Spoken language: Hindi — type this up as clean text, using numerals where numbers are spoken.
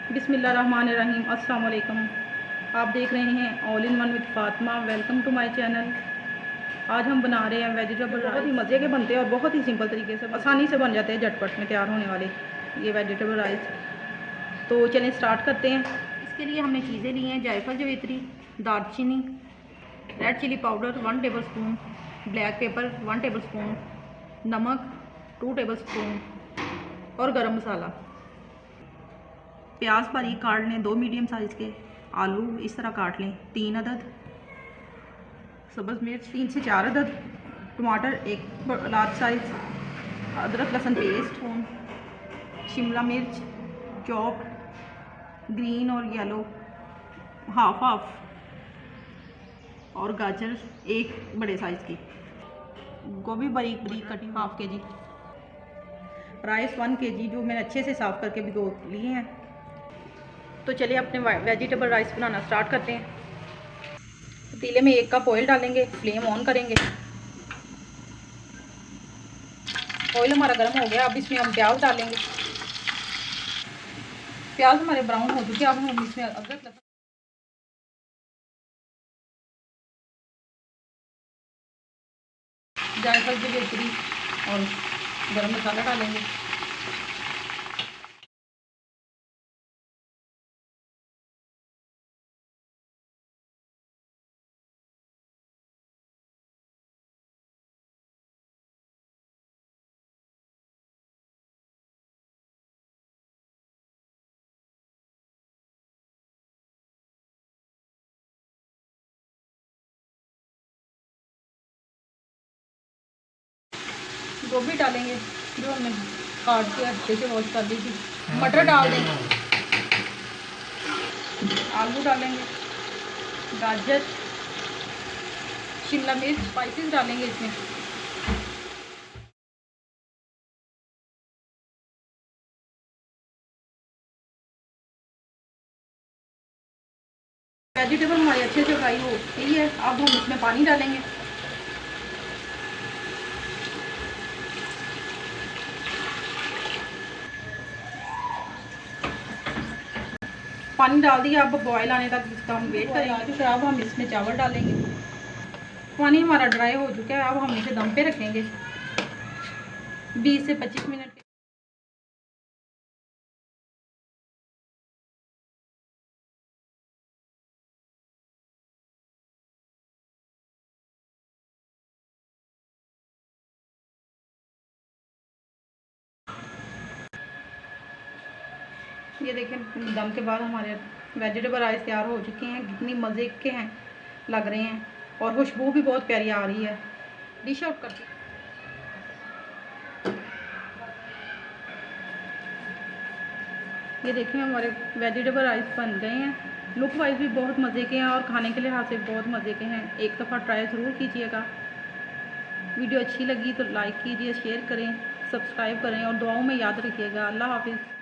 बिस्मिल्लाहिर्रहमानिर्रहीम। अस्सलाम वालेकुम। आप देख रहे हैं all in one with Fatima. Welcome to my channel. आज हम बना रहे हैं वेजिटेबल राइस। बहुत ही मज़े के बनते हैं और बहुत ही सिंपल तरीके से आसानी से बन जाते हैं, झटपट में तैयार होने वाले ये वेजिटेबल राइस। तो चलिए स्टार्ट करते हैं। इसके लिए हमने चीज़ें ली हैं: जायफल, जवेत्री, दालचीनी, red chilli powder 1 tablespoon, black pepper 1 tablespoon, नमक 2 टेबल स्पून और गरम मसाला। प्याज बारीक काट लें 2 मीडियम साइज़ के। आलू इस तरह काट लें 3 अदद। सब्ज़ मिर्च 3 से 4 अदद। टमाटर 1 लार्ज साइज़। अदरक लहसुन पेस्ट। शिमला मिर्च चॉप्ड ग्रीन और येलो हाफ हाफ। और गाजर 1 बड़े साइज़ की। गोभी बारीक बारीक कटिंग हाफ के जी। राइस 1 kg जो मैंने अच्छे से साफ़ करके भिगो लिए हैं। तो चलिए अपने वेजिटेबल राइस बनाना स्टार्ट करते हैं। पतीले में 1 कप ऑयल डालेंगे, फ्लेम ऑन करेंगे। ऑयल हमारा गर्म हो गया, अब इसमें हम प्याज डालेंगे। प्याज हमारे ब्राउन हो चुके, अब हम इसमें अदरक लहसुन जायफल जवेत्री और गरम मसाला डालेंगे। गोभी डालेंगे जो हमने काट के अच्छे से वॉश कर दी थी। मटर डाल देंगे। आलू डालेंगे। गाजर, शिमला मिर्च, स्पाइसेस डालेंगे इसमें। वेजिटेबल हमारी अच्छे से फ्राई हो गई है, अब हम इसमें पानी डालेंगे। पानी डाल दिया, अब बॉयल आने तक इसका हम वेट करेंगे। फिर अब हम इसमें चावल डालेंगे। पानी हमारा ड्राई हो चुका है, अब हम इसे दम पे रखेंगे 20 से 25 मिनट। ये देखें, दम के बाद हमारे वेजिटेबल राइस तैयार हो चुके हैं। कितनी मज़े के हैं लग रहे हैं और खुशबू भी बहुत प्यारी आ रही है। डिश आउट करके ये देखें, हमारे वेजिटेबल राइस बन गए हैं। लुक वाइज भी बहुत मज़े के हैं और खाने के लिहाज से बहुत मज़े के हैं। एक दफ़ा ट्राई ज़रूर कीजिएगा। वीडियो अच्छी लगी तो लाइक कीजिए, शेयर करें, सब्सक्राइब करें और दुआओं में याद रखिएगा। अल्लाह हाफिज़।